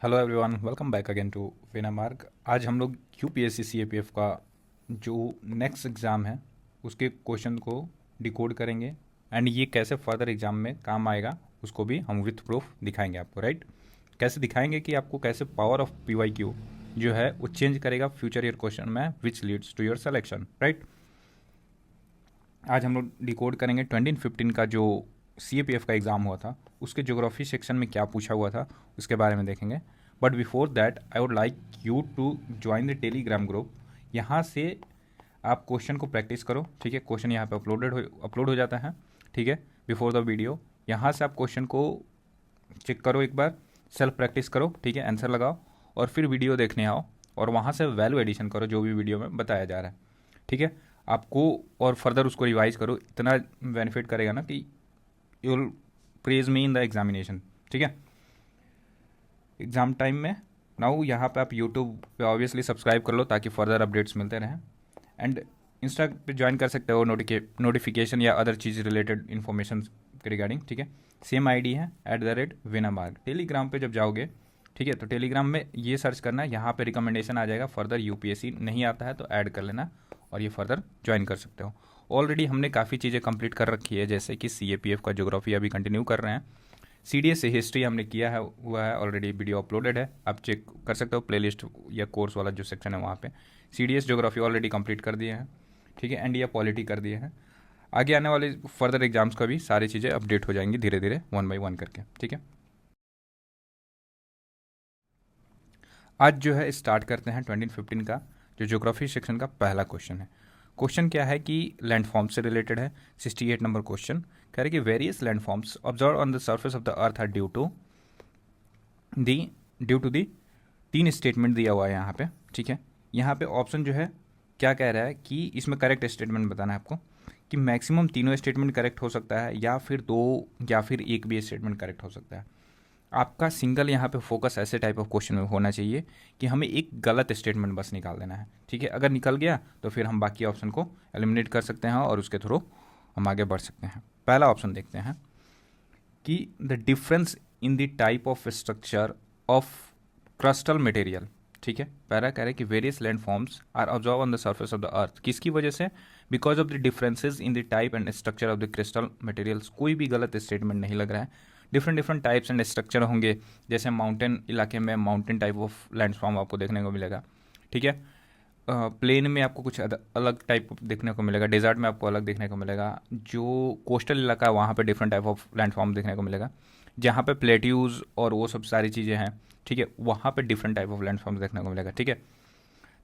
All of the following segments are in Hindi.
Hello everyone, welcome back again to Vinamarg. आज हम लोग यूपीएससी सीएपीएफ का जो नेक्स्ट एग्ज़ाम है उसके क्वेश्चन को डिकोड करेंगे एंड ये कैसे फर्दर एग्ज़ाम में काम आएगा उसको भी हम विथ प्रूफ दिखाएंगे आपको। राइट, कैसे दिखाएंगे कि आपको कैसे पावर ऑफ पीवाईक्यू जो है वो चेंज करेगा फ्यूचर ईयर क्वेश्चन में which leads to your selection. Right, आज हम लोग डिकोड करेंगे 2015 का जो सीएपीएफ का एग्ज़ाम हुआ था उसके ज्योग्राफी सेक्शन में क्या पूछा हुआ था उसके बारे में देखेंगे। But before that I would like you to join the Telegram group. यहाँ से आप क्वेश्चन को प्रैक्टिस करो, ठीक है। क्वेश्चन यहाँ पे अपलोड हो जाता है, ठीक है, बिफोर द वीडियो। यहाँ से आप क्वेश्चन को चेक करो, एक बार सेल्फ प्रैक्टिस करो, ठीक है, आंसर लगाओ और फिर वीडियो देखने आओ और वहाँ से वैल्यू एडिशन करो जो भी वीडियो में बताया जा रहा है, ठीक है आपको, और फर्दर उसको रिवाइज करो। इतना बेनिफिट करेगा ना कि you will praise me in the examination, ठीक है, एग्ज़ाम टाइम में। नाउ यहाँ पे आप यूट्यूब पे ऑब्वियसली सब्सक्राइब कर लो ताकि फर्दर अपडेट्स मिलते रहें एंड इंस्टा पे ज्वाइन कर सकते हो नोटिफिकेशन या अदर चीज़ रिलेटेड इन्फॉर्मेशन के रिगार्डिंग, ठीक है। सेम आईडी है @विनामार्ग। टेलीग्राम पे जब जाओगे, ठीक है, तो टेलीग्राम में ये सर्च करना, यहाँ पे रिकमेंडेशन आ जाएगा। फर्दर यूपीएससी नहीं आता है तो ऐड कर लेना और ये फर्दर ज्वाइन कर सकते हो। ऑलरेडी हमने काफ़ी चीज़ें कंप्लीट कर रखी है, जैसे कि सीएपीएफ का ज्योग्राफी अभी कंटिन्यू कर रहे हैं। सीडीएस से हिस्ट्री हमने किया है, हुआ है ऑलरेडी, वीडियो अपलोडेड है, आप चेक कर सकते हो प्लेलिस्ट या कोर्स वाला जो सेक्शन है वहाँ पे। सीडीएस ज्योग्राफी ऑलरेडी कंप्लीट कर दिए हैं, ठीक है, इंडिया पॉलिटी कर दिए हैं। आगे आने वाले फर्दर एग्जाम्स का भी सारी चीज़ें अपडेट हो जाएंगी धीरे धीरे 1 बाय 1 करके, ठीक है। आज जो है स्टार्ट करते हैं 2015 का जो ज्योग्राफी सेक्शन का पहला क्वेश्चन है। क्वेश्चन क्या है कि लैंडफॉर्म से रिलेटेड है। 68 नंबर क्वेश्चन कह रहे कि various landforms observe on the surface of the earth are due to the. तीन स्टेटमेंट दिया हुआ है यहाँ पे, ठीक है। यहाँ पे ऑप्शन जो है क्या कह रहा है कि इसमें करेक्ट स्टेटमेंट बताना है आपको कि मैक्सिमम तीनों स्टेटमेंट करेक्ट हो सकता है या फिर दो या फिर एक भी स्टेटमेंट करेक्ट हो सकता है। आपका सिंगल यहाँ पे फोकस ऐसे टाइप ऑफ क्वेश्चन में होना चाहिए कि हमें एक गलत स्टेटमेंट बस निकाल देना है, ठीक है। अगर निकल गया तो फिर हम बाकी ऑप्शन को एलिमिनेट कर सकते हैं और उसके थ्रू हम आगे बढ़ सकते हैं। पहला ऑप्शन देखते हैं कि the difference in the type of structure of crustal material, ठीक है। पहला कह रहे हैं कि various land forms are observe on the surface of the earth, किसकी वजह से? Because of the differences in the type and structure of the crystal materials. कोई भी गलत स्टेटमेंट नहीं लग रहा है। डिफरेंट टाइप्स एंड स्ट्रक्चर होंगे, जैसे माउंटेन इलाके में माउंटेन टाइप ऑफ लैंडफॉर्म आपको देखने को मिलेगा, ठीक है। प्लेन में आपको कुछ अलग टाइप देखने को मिलेगा, डेजर्ट में आपको अलग देखने को मिलेगा, जो कोस्टल इलाका है वहाँ पे डिफरेंट टाइप ऑफ लैंडफॉर्म देखने को मिलेगा, जहाँ पे प्लेट्यूज और वो सब सारी चीज़ें हैं, ठीक है, वहाँ पे डिफरेंट टाइप ऑफ लैंडफॉर्म देखने को मिलेगा, ठीक है।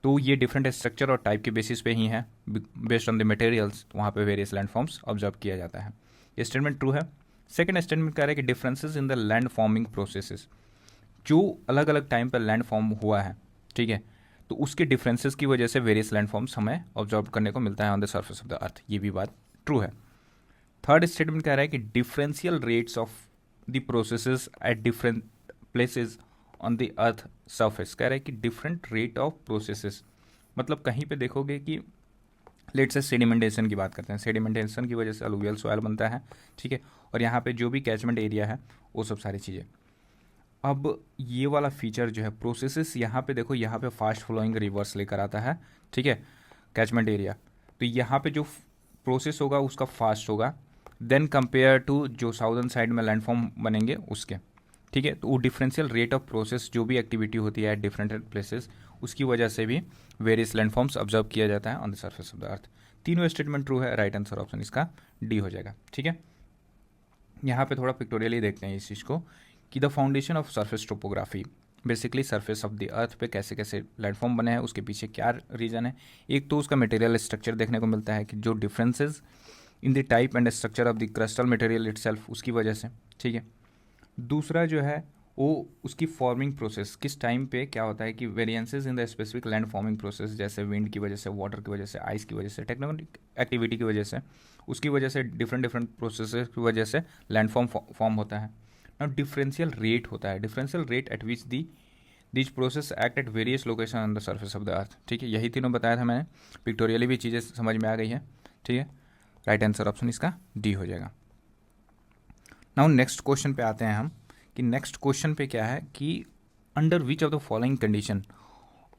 तो ये डिफरेंट स्ट्रक्चर और टाइप के बेसिस पे ही है, बेस्ड ऑन द मटेरियल्स वहाँ पे वेरियस लैंडफॉर्म्स ऑब्जर्व किया जाता है। ये स्टेटमेंट ट्रू है। सेकेंड स्टेटमेंट कह रहा है कि differences in the land forming processes, जो अलग अलग टाइम पर लैंड फॉर्म हुआ है, ठीक है, तो उसके डिफरेंसेस की वजह से वेरियस लैंड फॉर्म्स हमें ऑब्जर्व करने को मिलता है on the surface of the अर्थ। ये भी बात ट्रू है। थर्ड स्टेटमेंट कह रहा है कि differential rates of the processes at different places on the earth surface. कह रहा है कि डिफरेंट रेट ऑफ प्रोसेसेस, मतलब कहीं पे देखोगे कि लेट से सेडिमेंटेशन की बात करते हैं, सेडिमेंटेशन की वजह से अलुवियल सॉइल बनता है, ठीक है, और यहाँ पे जो भी कैचमेंट एरिया है वो सब सारी चीज़ें। अब ये वाला फीचर जो है प्रोसेसेस, यहाँ पे देखो, यहाँ पे फास्ट फ्लोइंग रिवर्स लेकर आता है, ठीक है, कैचमेंट एरिया। तो यहाँ पे जो प्रोसेस होगा उसका फास्ट होगा देन कंपेयर टू जो साउदर्न साइड में लैंडफॉर्म बनेंगे उसके, ठीक है। तो वो डिफरेंशियल रेट ऑफ प्रोसेस जो भी एक्टिविटी होती है एट डिफरेंट प्लेसेस, उसकी वजह से भी वेरियस लैंडफॉर्म्स ऑब्जर्व किया जाता है on the surface of the अर्थ। तीनों स्टेटमेंट ट्रू है। राइट आंसर ऑप्शन इसका डी हो जाएगा, ठीक है। यहाँ पे थोड़ा पिक्टोरियली देखते हैं इस चीज़ को कि the foundation of surface topography, basically surface of the अर्थ पे कैसे कैसे लैंडफॉर्म बने हैं, उसके पीछे क्या रीज़न है। एक तो उसका मटेरियल स्ट्रक्चर देखने को मिलता है कि जो differences in the type and structure of the crystal material itself, उसकी वजह से, ठीक है। दूसरा जो है वो उसकी फॉर्मिंग प्रोसेस, किस टाइम पे क्या होता है कि variances in the specific land forming process, जैसे विंड की वजह से, वाटर की वजह से, आइस की वजह से, टेक्टोनिक एक्टिविटी की वजह से, उसकी वजह से डिफरेंट प्रोसेस की वजह से लैंड फॉर्म होता है। ना डिफरेंशियल रेट होता है, differential rate at which this process act at various location on the surface of the अर्थ, ठीक है। यही तीनों बताया था मैंने, पिक्टोरियली भी चीज़ें समझ में आ गई है, ठीक है। राइट आंसर ऑप्शन इसका डी हो जाएगा। नाउ नेक्स्ट क्वेश्चन पे आते हैं हम कि नेक्स्ट क्वेश्चन पे क्या है कि under which of the following condition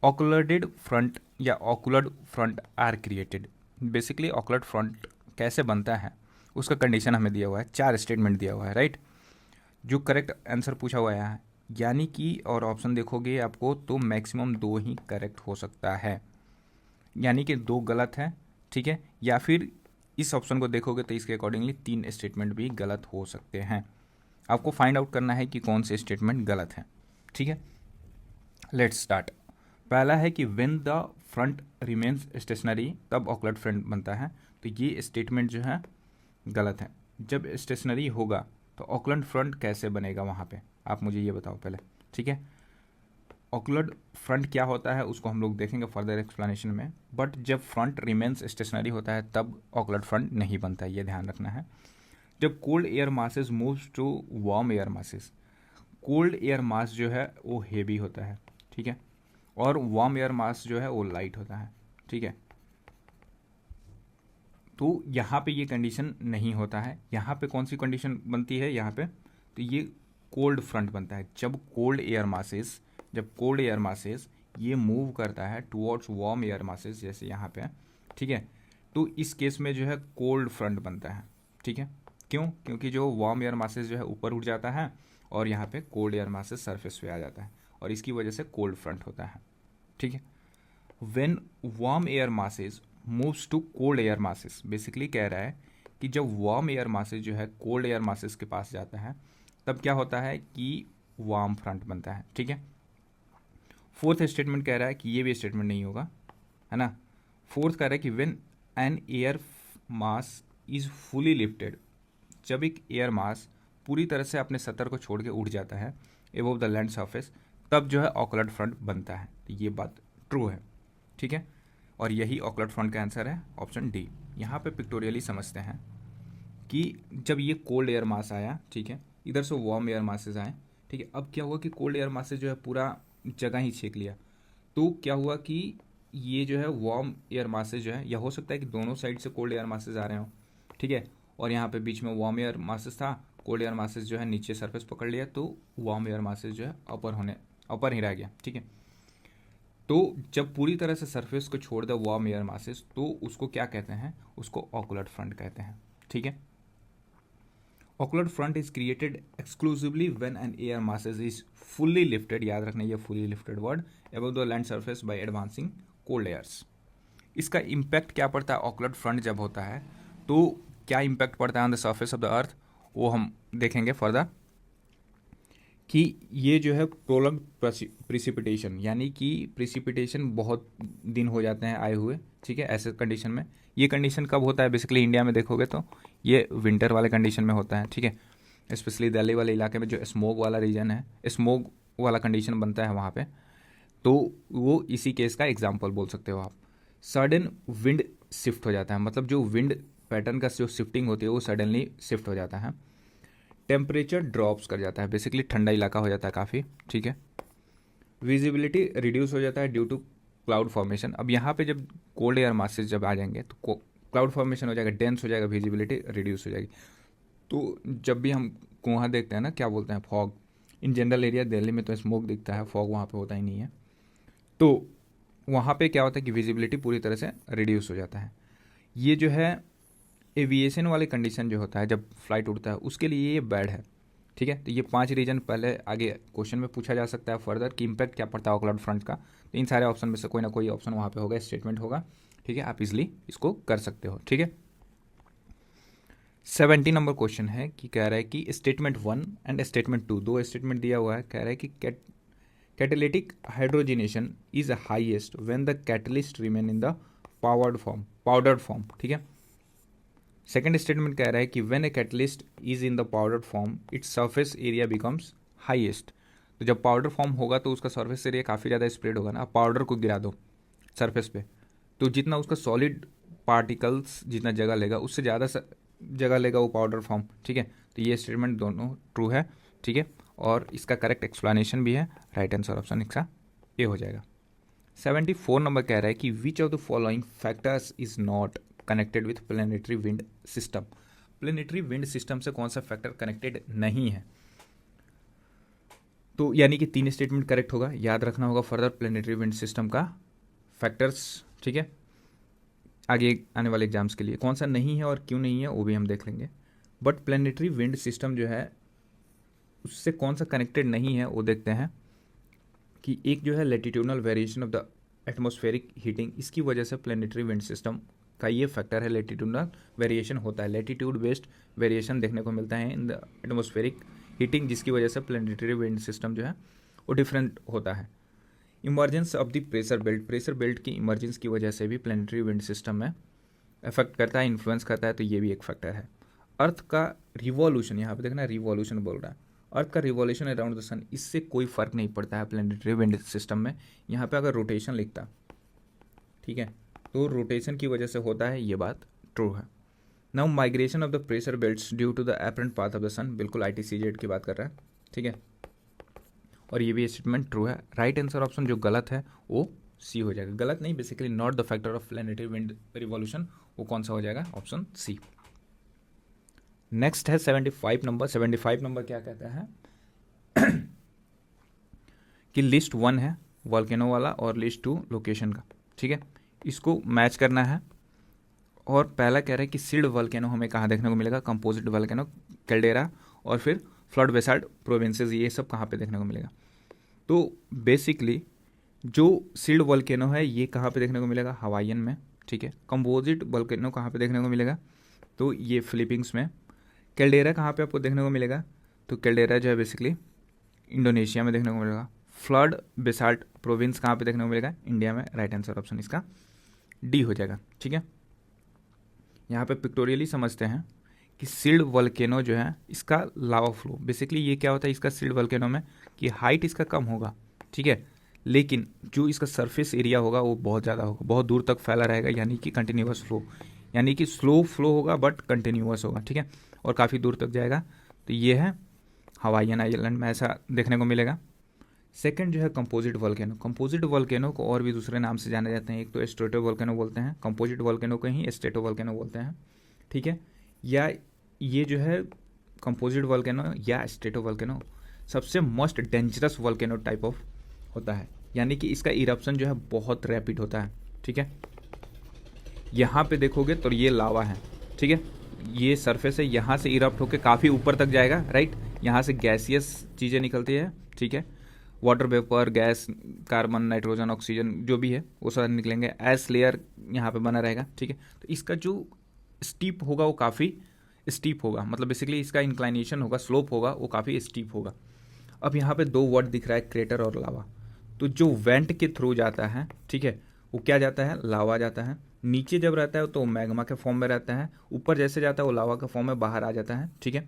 occluded front या occlude front are created. Basically occlude front कैसे बनता है उसका कंडीशन हमें दिया हुआ है, 4 स्टेटमेंट दिया हुआ है, राइट। जो करेक्ट आंसर पूछा हुआ है यानी कि, और ऑप्शन देखोगे आपको तो मैक्सिमम 2 ही करेक्ट हो सकता है, यानी कि 2 गलत है, ठीक है। या फिर इस ऑप्शन को देखोगे तो इसके अकॉर्डिंगली 3 स्टेटमेंट भी गलत हो सकते हैं। आपको फाइंड आउट करना है कि कौन से स्टेटमेंट गलत है, ठीक है। Let's start. पहला है कि when the front remains stationary तब ऑक्लूड फ्रंट बनता है, तो ये स्टेटमेंट जो है गलत है। जब स्टेशनरी होगा तो ऑक्लूड फ्रंट कैसे बनेगा वहाँ पे, आप मुझे ये बताओ पहले, ठीक है। ऑक्लूड फ्रंट क्या होता है उसको हम लोग देखेंगे फर्दर एक्सप्लेनेशन में, बट जब फ्रंट रिमेन्स स्टेशनरी होता है तब ऑक्लूड फ्रंट नहीं बनता है, ये ध्यान रखना है। जब cold air masses moves to warm air masses, cold air mass जो है वो हेवी होता है, ठीक है, और वार्म एयर मास जो है वो लाइट होता है, ठीक है। तो यहाँ पे ये कंडीशन नहीं होता है। यहाँ पे कौन सी कंडीशन बनती है यहाँ पे, तो ये कोल्ड फ्रंट बनता है जब कोल्ड एयर मासेस ये मूव करता है टुवर्ड्स वार्म एयर मासेस, जैसे यहाँ पे, ठीक है। तो इस केस में जो है कोल्ड फ्रंट बनता है, ठीक है। क्यों? क्योंकि जो वार्म एयर मासेस जो है ऊपर उठ जाता है और यहाँ पे कोल्ड एयर मासेस सरफेस पे आ जाता है और इसकी वजह से कोल्ड फ्रंट होता है, ठीक है। When warm air masses moves to cold air masses, basically कह रहा है कि जब वार्म एयर मासेस जो है कोल्ड एयर मासेस के पास जाता है तब क्या होता है कि वार्म फ्रंट बनता है, ठीक है। फोर्थ स्टेटमेंट कह रहा है कि ये भी स्टेटमेंट नहीं होगा, है ना। फोर्थ कह रहा है कि when an air mass is fully lifted, जब एक एयर मास पूरी तरह से अपने सतह को छोड़ के उड़ जाता है एबव द लैंड सरफेस, तब जो है ऑक्लूड फ्रंट बनता है। तो ये बात ट्रू है, ठीक है। और यही ऑक्लूड फ्रंट का आंसर है ऑप्शन डी। यहाँ पे पिक्टोरियली समझते हैं कि जब ये कोल्ड एयर मास आया, ठीक है, इधर से वार्म एयर मासेस आए, ठीक है। अब क्या हुआ कि कोल्ड एयर मासेस जो है पूरा जगह ही छेक लिया, तो क्या हुआ कि ये जो है वार्म एयर मासेस जो है, या हो सकता है कि दोनों साइड से कोल्ड एयर मासेस आ रहे हो, ठीक है, और यहाँ पे बीच में वार्म एयर मासेस था, कोल्ड एयर मासेस जो है नीचे सरफेस पकड़ लिया, तो वार्म एयर मासेस जो है अपर ही रह गया, ठीक है। तो जब पूरी तरह से सरफेस को छोड़ दे वार्म एयर मासेस, तो उसको क्या कहते हैं, उसको ऑक्लूड फ्रंट कहते हैं, ठीक है। Occluded front is created exclusively when an air masses is fully lifted, याद रखना ये fully lifted word, above the land surface by advancing cold airs. इसका इम्पैक्ट क्या पड़ता है ऑक्लूड फ्रंट जब होता है, तो क्या इम्पैक्ट पड़ता है on the surface of the अर्थ, वो हम देखेंगे फर्दर। कि ये जो है प्रोलंग प्रिसिपिटेशन, यानी कि प्रिसिपिटेशन बहुत दिन हो जाते हैं आए हुए, ठीक है, ऐसे कंडीशन में। ये कंडीशन कब होता है, बेसिकली इंडिया में देखोगे तो ये विंटर वाले कंडीशन में होता है, ठीक है। स्पेशली दिल्ली वाले इलाके में जो स्मोक वाला रीजन है, स्मोक वाला कंडीशन बनता है वहाँ पे, तो वो इसी केस का एग्जाम्पल बोल सकते हो आप। सडन विंड शिफ्ट हो जाता है, मतलब जो विंड पैटर्न का जो शिफ्टिंग होती है वो सडनली शिफ्ट हो जाता है। टेम्परेचर ड्रॉप्स कर जाता है, बेसिकली ठंडा इलाका हो जाता है काफ़ी, ठीक है। विजिबिलिटी रिड्यूस हो जाता है ड्यू टू क्लाउड फॉर्मेशन। अब यहाँ पे जब कोल्ड एयर मासेस जब आ जाएंगे तो क्लाउड फॉर्मेशन हो जाएगा, डेंस हो जाएगा, विजिबिलिटी रिड्यूस हो जाएगी। तो जब भी हम कुआं देखते हैं ना, क्या बोलते हैं, fog, in general area Delhi में तो स्मोक दिखता है, फॉग वहाँ पे होता ही नहीं है, तो वहाँ पे क्या होता है कि विजिबिलिटी पूरी तरह से रिड्यूस हो जाता है। ये जो है एविएशन वाले कंडीशन जो होता है जब फ्लाइट उड़ता है उसके लिए ये बैड है, ठीक है। तो ये 5 रीजन पहले आगे क्वेश्चन में पूछा जा सकता है फर्दर कि इम्पैक्ट क्या पड़ता है ऑक्लूड फ्रंट का, तो इन सारे ऑप्शन में से कोई ना कोई ऑप्शन वहाँ पे होगा, स्टेटमेंट होगा, ठीक है। आप इजिली इसको कर सकते हो, ठीक है। 70 नंबर क्वेश्चन है कि कह रहा है कि स्टेटमेंट 1 एंड स्टेटमेंट 2, 2 स्टेटमेंट दिया हुआ है, कह रहा है कि catalytic hydrogenation is highest when the catalyst remain in the powdered form, ठीक है। सेकेंड स्टेटमेंट कह रहा है कि when a catalyst is in the powdered form its surface area becomes highest, तो जब पाउडर फॉर्म होगा तो उसका सरफेस एरिया काफ़ी ज़्यादा स्प्रेड होगा ना। आप पाउडर को गिरा दो सरफेस पे, तो जितना उसका सॉलिड पार्टिकल्स जितना जगह लेगा उससे ज़्यादा जगह लेगा वो पाउडर फॉर्म, ठीक है। तो ये स्टेटमेंट दोनों ट्रू है, ठीक है, और इसका करेक्ट एक्सप्लेनेशन भी है, राइट आंसर ऑप्शन इसका ए हो जाएगा। 74 नंबर कह रहा है कि which of the following factors is not connected with planetary wind system, planetary wind system से कौन सा फैक्टर कनेक्टेड नहीं है। तो यानी कि 3 स्टेटमेंट करेक्ट होगा, याद रखना होगा फर्दर प्लेनेटरी विंड सिस्टम का फैक्टर्स, ठीक है, आगे आने वाले एग्जाम्स के लिए। कौन सा नहीं है और क्यों नहीं है वो भी हम देख लेंगे। बट प्लेनेटरी विंड सिस्टम जो है उससे कौन सा कनेक्टेड नहीं है वो देखते हैं कि एक जो है latitudinal variation of the atmospheric heating, इसकी वजह से प्लेनेटरी विंड सिस्टम का ये फैक्टर है, लेटिट्यूडनल वेरिएशन होता है, लेटिट्यूड बेस्ड वेरिएशन देखने को मिलता है इन द एटमॉस्फेरिक हीटिंग, जिसकी वजह से प्लेनेटरी विंड सिस्टम जो है वो डिफरेंट होता है। Emergence of the pressure belt की इमर्जेंस की वजह से भी प्लेनेटरी विंड सिस्टम में इफेक्ट करता है, इन्फ्लुएंस करता है, तो ये भी एक फैक्टर है। अर्थ का रिवॉल्यूशन, यहाँ पे देखना रिवॉल्यूशन बोल रहा है, अर्थ का रिवॉल्यूशन अराउंड द सन, इससे कोई फर्क नहीं पड़ता है प्लेनेटरी विंड सिस्टम में। यहाँ पे अगर रोटेशन लिखता, ठीक है, तो रोटेशन की वजह से होता है, ये बात ट्रू है। Now migration of the pressure belts due to the apparent path of the sun, बिल्कुल ITCZ की बात कर रहा है, ठीक है, और ये भी स्टेटमेंट ट्रू है। राइट आंसर ऑप्शन जो गलत है वो सी हो जाएगा, गलत नहीं basically not the factor of planetary wind revolution, वो कौन सा हो जाएगा, ऑप्शन सी। नेक्स्ट है 75 नंबर। 75 नंबर क्या कहता है कि लिस्ट 1 है वॉल्केनो वाला और लिस्ट 2 लोकेशन का, ठीक है, इसको मैच करना है। और पहला कह रहा है कि सील्ड वॉल्केनो हमें कहाँ देखने को मिलेगा, कंपोजिट वॉल्केनो, कैल्डेरा, और फिर फ्लड बेसाल्ट प्रोविंसेस, ये सब कहाँ पे देखने को मिलेगा। तो बेसिकली जो सील्ड वॉल्केनो है ये कहाँ पे देखने को मिलेगा, हवाईयन में, ठीक है। कंपोजिट वॉल्केनो कहाँ पे देखने को मिलेगा, तो ये फिलीपींस में। कैल्डेरा कहाँ पे आपको देखने को मिलेगा, तो कैल्डेरा जो है बेसिकली इंडोनेशिया में देखने को मिलेगा। फ्लड बेसाल्ट प्रोविंस कहाँ पे देखने को मिलेगा, इंडिया में। राइट आंसर ऑप्शन इसका डी हो जाएगा, ठीक है। यहाँ पे पिक्टोरियली समझते हैं कि सील्ड वॉल्केनो जो है इसका लावा फ्लो, बेसिकली ये क्या होता है इसका सील्ड वॉल्केनो में कि हाइट इसका कम होगा, ठीक है, लेकिन जो इसका सरफेस एरिया होगा वो बहुत ज़्यादा होगा, बहुत दूर तक फैला रहेगा, यानी कि कंटिन्यूअस फ्लो, यानी कि स्लो फ्लो होगा बट कंटिन्यूअस होगा, ठीक है, और काफ़ी दूर तक जाएगा। तो ये है हवाईयन आइलैंड में ऐसा देखने को मिलेगा। सेकंड जो है कंपोजिट वॉल्केनो, कंपोजिट वॉल्केनो को और भी दूसरे नाम से जाने जाते हैं, एक तो स्ट्रेटो वॉल्केनो बोलते हैं, कंपोजिट वॉल्केनो को ही स्ट्रेटो वॉल्केनो बोलते हैं, ठीक है। या ये जो है कंपोजिट वॉल्केनो या स्ट्रेटो वॉल्केनो सबसे most dangerous volcano type of होता है, यानी कि इसका इरप्शन जो है बहुत रैपिड होता है, ठीक है। यहाँ पे देखोगे तो ये लावा है, ठीक है, ये सरफेस है, यहाँ से इरप्ट होकर काफ़ी ऊपर तक जाएगा, राइट, यहाँ से गैसियस चीज़ें निकलती है, ठीक है, water vapour, gas, carbon, nitrogen, oxygen जो भी है वो सब निकलेंगे, एस लेयर यहाँ पे बना रहेगा, ठीक है। तो इसका जो स्टीप होगा वो काफ़ी स्टीप होगा, मतलब बेसिकली इसका इंक्लाइनेशन होगा, स्लोप होगा वो काफ़ी स्टीप होगा। अब यहाँ पे 2 वर्ड दिख रहा है, क्रेटर और लावा। तो जो वेंट के थ्रू जाता है, ठीक है, वो क्या जाता है, लावा जाता है। नीचे जब रहता है तो मैग्मा के फॉर्म में रहता है, ऊपर जैसे जाता है वो लावा के फॉर्म में बाहर आ जाता है, ठीक है।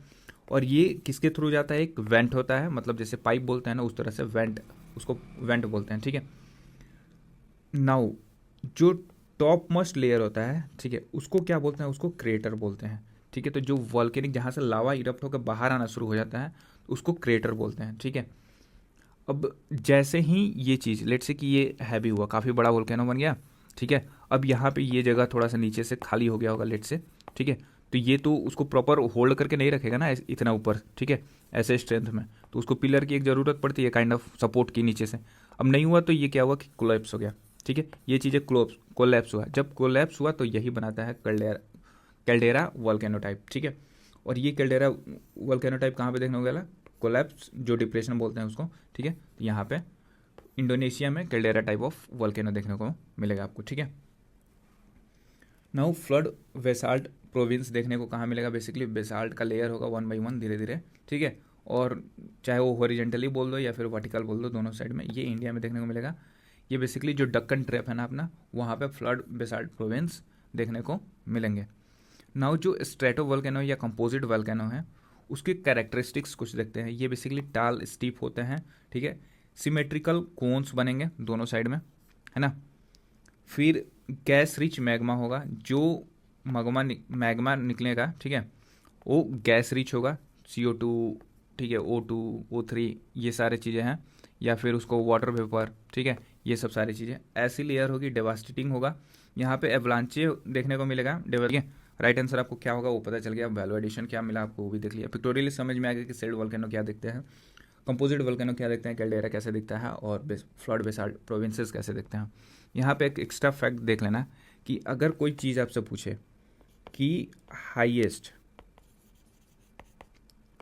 और ये किसके थ्रू जाता है, एक वेंट होता है, मतलब जैसे पाइप बोलते हैं ना उस तरह से वेंट, उसको वेंट बोलते हैं, ठीक है। नाउ जो टॉप मोस्ट लेयर होता है, ठीक है, उसको क्या बोलते हैं, उसको क्रेटर बोलते हैं, ठीक है। तो जो वॉल्केनिक जहाँ से लावा इरप्ट होकर बाहर आना शुरू हो जाता है उसको क्रेटर बोलते हैं, ठीक है। अब जैसे ही ये चीज़ लेट से कि ये हैवी हुआ, काफ़ी बड़ा वोल्केनो बन गया, ठीक है, अब यहाँ पे ये जगह थोड़ा सा नीचे से खाली हो गया होगा लेट से, ठीक है, तो ये तो उसको प्रॉपर होल्ड करके नहीं रखेगा ना इतना ऊपर, ठीक है, ऐसे स्ट्रेंथ में, तो उसको पिलर की एक ज़रूरत पड़ती है काइंड ऑफ सपोर्ट की नीचे से। अब नहीं हुआ तो ये क्या हुआ कि कोलैप्स हो गया, ठीक है, ये चीज़ें कोलैप्स हुआ, जब कोलैप्स हुआ तो यही बनाता है कैल्डेरा वोल्केनो टाइप, ठीक है। और ये कैल्डेरा वोल्केनो टाइप कहाँ पे देखने को गया, कोलैप्स जो डिप्रेशन बोलते हैं उसको, ठीक है, तो यहाँ पे इंडोनेशिया में कैल्डेरा टाइप ऑफ वोल्केनो देखने को मिलेगा आपको, ठीक है। नाउ फ्लड बेसाल्ट प्रोविंस देखने को कहाँ मिलेगा, बेसिकली बेसाल्ट का लेयर होगा 1 बाई 1 धीरे धीरे, ठीक है, और चाहे वो हॉरिजेंटली बोल दो या फिर वर्टिकल बोल दो, दोनों साइड में, ये इंडिया में देखने को मिलेगा। ये बेसिकली जो डक्कन ट्रैप है ना अपना, वहाँ पे फ्लड बेसाल्ट प्रोविंस देखने को मिलेंगे। नाउ जो स्ट्रेटो वोल्केनो या कंपोजिट वोल्केनो है उसके कैरेक्टरिस्टिक्स कुछ देखते हैं। ये बेसिकली टाल स्टीप होते हैं, ठीक है, सिमेट्रिकल कोन्स बनेंगे दोनों साइड में, है ना। फिर गैस रिच मैग्मा होगा, जो मैग्मा निकलेगा, ठीक है, वो गैस रिच होगा, CO2, ठीक है, O2, O3, ये सारे चीज़ें हैं, या फिर उसको वाटर वेपर, ठीक है, ये सब सारी चीज़ें। ऐसी लेयर होगी, डेवास्टेटिंग होगा, यहाँ पे एवलांचे देखने को मिलेगा, ठीक है। राइट आंसर आपको क्या होगा वो पता चल गया, वैल्यू एडिशन क्या मिला आपको वो भी देख लिया, पिक्टोरियली समझ में आ गया कि सील्ड वोल्केनो क्या दिखते हैं। कंपोजिट वोल्केनो क्या देखते हैं, कैल्डेरा कैसे दिखता है, और फ्लड बेसाल्ट प्रोविंसेस कैसे दिखते हैं। यहाँ पे एक एक्स्ट्रा फैक्ट देख लेना कि अगर कोई चीज़ आपसे पूछे कि हाईएस्ट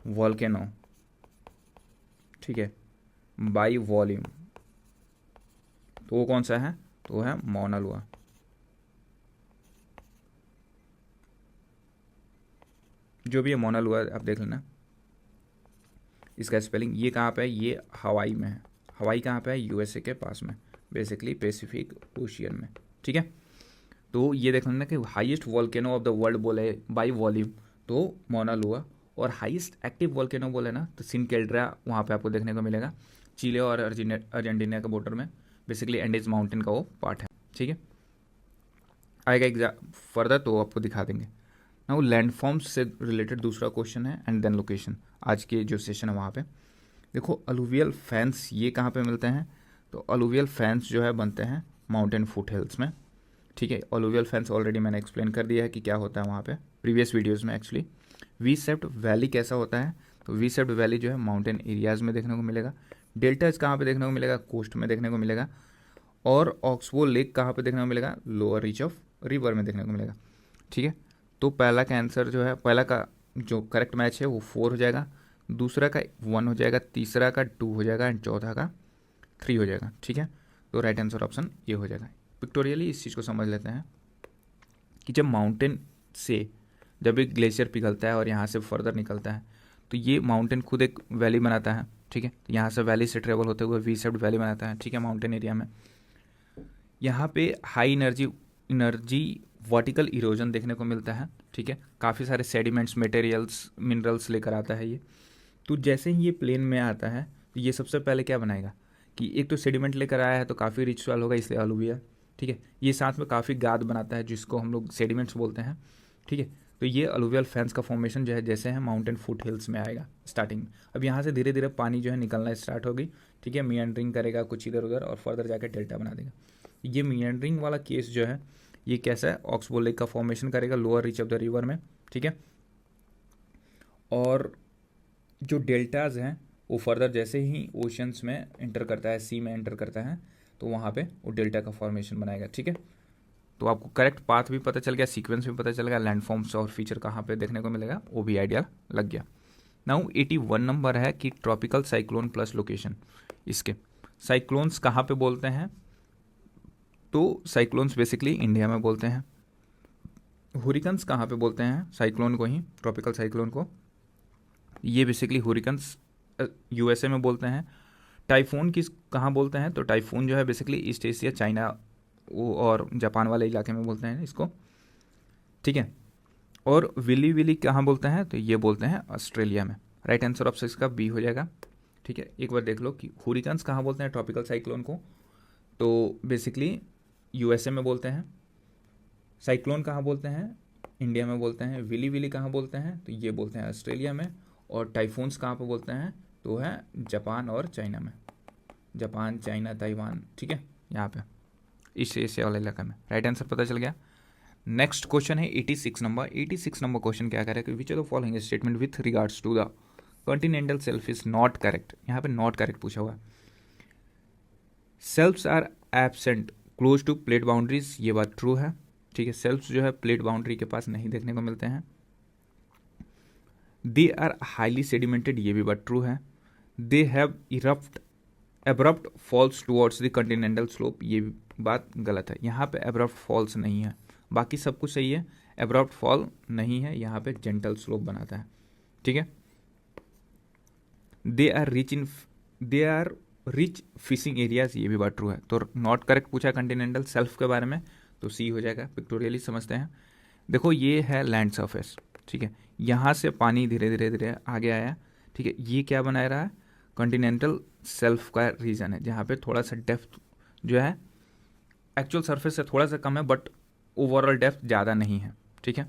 वोल्केनो, ठीक है, बाई वॉल्यूम, तो वो कौन सा है, तो वो है मौना लोआ। जो भी है मौना लोआ आप देख लेना। इसका स्पेलिंग ये कहाँ पे है, ये हवाई में है। हवाई कहाँ पे है, यूएसए के पास में, बेसिकली पैसिफिक ओशियन में, ठीक है। तो ये देख लेना कि highest volcano of the world बोले बाई वॉल्यूम तो मौना लोआ, और हाईएस्ट एक्टिव वोल्केनो बोले ना तो सिनकेल्ड्रा वहाँ पे आपको देखने को मिलेगा, चिले और अर्जेंटीना के बॉर्डर में, बेसिकली एंडीज माउंटेन का वो पार्ट है, ठीक है। आएगा एग्जाम फर्दर तो आपको दिखा देंगे। ना वो लैंडफॉर्म्स से रिलेटेड दूसरा क्वेश्चन है, एंड देन लोकेशन। आज के जो सेशन है वहाँ पे देखो अलुवियल फैंस ये कहाँ पे मिलते हैं, तो अलुवियल फैंस जो है बनते हैं माउंटेन फुट हिल्स में, ठीक है। अलुवियल फैंस ऑलरेडी मैंने एक्सप्लेन कर दिया है कि क्या होता है वहाँ पे प्रीवियस वीडियोज़ में। एक्चुअली वी शेप्ड वैली कैसा होता है, तो वी शेप्ड वैली जो है माउंटेन एरियाज़ में देखने को मिलेगा। डेल्टाज कहाँ पे देखने को मिलेगा, कोस्ट में देखने को मिलेगा। और ऑक्सबो लेक कहाँ पे देखने को मिलेगा, लोअर रीच ऑफ रिवर में देखने को मिलेगा, ठीक है। तो पहला का आंसर जो है, पहला का जो करेक्ट मैच है वो 4 हो जाएगा, दूसरा का 1 हो जाएगा, तीसरा का 2 हो जाएगा, एंड चौथा का 3 हो जाएगा, ठीक है। तो राइट आंसर ऑप्शन ये हो जाएगा। पिक्टोरियली इस चीज़ को समझ लेते हैं कि जब माउंटेन से जब एक ग्लेशियर पिघलता है और यहाँ से फर्दर निकलता है तो ये माउंटेन खुद एक वैली बनाता है, ठीक है। तो यहाँ से वैली से ट्रेवल होते हुए वी शेप्ड वैली बनाता है, ठीक है, माउंटेन एरिया में। यहाँ पे हाई एनर्जी वर्टिकल इरोजन देखने को मिलता है, ठीक है। काफ़ी सारे सेडिमेंट्स, मटेरियल्स, मिनरल्स लेकर आता है ये। तो जैसे ही ये प्लेन में आता है तो ये सबसे पहले क्या बनाएगा कि एक तो सेडिमेंट लेकर आया है तो काफ़ी रिच सॉइल होगा, इसलिए अलुविया, ठीक है। ये साथ में काफ़ी गाद बनाता है जिसको हम लोग सेडिमेंट्स बोलते हैं, ठीक है। तो ये अलुवियल फैंस का फॉर्मेशन जो है जैसे है माउंटेन फुट हिल्स में आएगा स्टार्टिंग में। अब यहाँ से धीरे धीरे पानी जो है निकलना स्टार्ट होगी, ठीक है, मियांडरिंग करेगा कुछ इधर उधर और फर्दर जाकर डेल्टा बना देगा। ये मियांडरिंग वाला केस जो है ये कैसा है, ऑक्सबो लेक का फॉर्मेशन करेगा lower reach of the river में, ठीक है। और जो डेल्टाज हैं वो फर्दर जैसे ही ओशंस में एंटर करता है, सी में एंटर करता है, तो वहाँ पे वो डेल्टा का फॉर्मेशन बनाएगा, ठीक है। तो आपको करेक्ट पाथ भी पता चल गया, सीक्वेंस भी पता चल गया, लैंडफॉर्म्स और फीचर कहाँ पे देखने को मिलेगा वो भी आइडिया लग गया। नाउ 81 नंबर है कि ट्रॉपिकल साइक्लोन प्लस लोकेशन। इसके साइक्लोन्स कहाँ पे बोलते हैं, तो साइक्लोन्स बेसिकली इंडिया में बोलते हैं। हुरिकन्स कहाँ पे बोलते हैं, साइक्लोन को ही, ट्रॉपिकल साइक्लोन को, ये बेसिकली हुरिकन्स यूएसए में बोलते हैं। टाइफून किस कहाँ बोलते हैं, तो टाइफून जो है बेसिकली ईस्ट एशिया, चाइना वो और जापान वाले इलाके में बोलते हैं इसको, ठीक है। और विली विली कहाँ बोलते हैं, तो ये बोलते हैं ऑस्ट्रेलिया में। राइट आंसर ऑप्शन इसका बी हो जाएगा, ठीक है। एक बार देख लो कि हुरिकन्स कहाँ बोलते हैं ट्रॉपिकल साइक्लोन को, तो बेसिकली यूएसए में बोलते हैं। साइक्लोन कहाँ बोलते हैं, इंडिया में बोलते हैं। विली विली कहाँ बोलते हैं, तो ये बोलते हैं ऑस्ट्रेलिया में। और टाइफून्स कहाँ पे बोलते हैं, तो है जापान और चाइना में, जापान, चाइना, ताइवान, ठीक है, यहाँ पे ईस्ट एशिया वाले इलाका में। राइट आंसर पता चल गया। नेक्स्ट क्वेश्चन है 86 नंबर। 86 नंबर क्वेश्चन क्या कह रहा है कि which of the following statement with regards to the continental shelf is not correct. यहाँ पे नॉट करेक्ट पूछा हुआ है। Shelves are absent close to plate boundaries, ये बात ट्रू है, ठीक है। सेल्फ्स जो है प्लेट बाउंड्री के पास नहीं देखने को मिलते हैं। दे आर हाईली सेडिमेंटेड, ये भी बात ट्रू है। They have abrupt falls towards the continental slope, ये बात गलत है। यहाँ पे एब्रप्ट फॉल्स नहीं है, बाकी सब कुछ सही है। एब्रप्ट फॉल नहीं है, यहाँ पे जेंटल स्लोप बनाता है, ठीक है। They are rich fishing areas, ये भी बात ट्रू है। तो नॉट करेक्ट पूछा कॉन्टिनेंटल शेल्फ के बारे में, तो सी हो जाएगा। पिक्टोरियली समझते हैं। देखो ये है लैंड सरफेस, ठीक है, यहाँ से पानी धीरे धीरे धीरे आगे आया, ठीक है। ये क्या बना रहा है, कॉन्टिनेंटल शेल्फ का रीजन है, जहाँ पे थोड़ा सा डेप्थ जो है एक्चुअल सरफेस से थोड़ा सा कम है, बट ओवरऑल डेप्थ ज़्यादा नहीं है, ठीक है।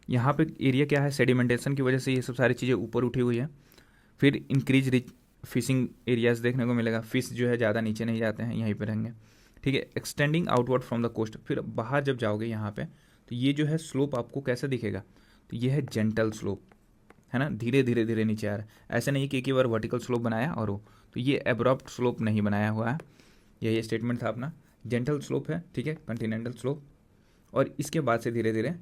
यहाँ पे एरिया क्या है, सेडिमेंटेशन की वजह से ये सब सारी चीज़ें ऊपर उठी हुई है। फिर इंक्रीज रिच फिशिंग एरियाज देखने को मिलेगा, फिश जो है ज़्यादा नीचे नहीं जाते हैं, यहीं पर रहेंगे, ठीक है। Extending outward from the coast, फिर बाहर जब जाओगे यहाँ पे तो ये जो है स्लोप आपको कैसा दिखेगा, तो ये है जेंटल स्लोप, है ना, धीरे धीरे धीरे नीचे आ रहा है, ऐसे नहीं कि एक ही बार वर्टिकल स्लोप बनाया और वो, तो ये एब्रप्ट स्लोप नहीं बनाया हुआ है। ये स्टेटमेंट था अपना, जेंटल स्लोप है, ठीक है, कॉन्टिनेंटल स्लोप। और इसके बाद से धीरे धीरे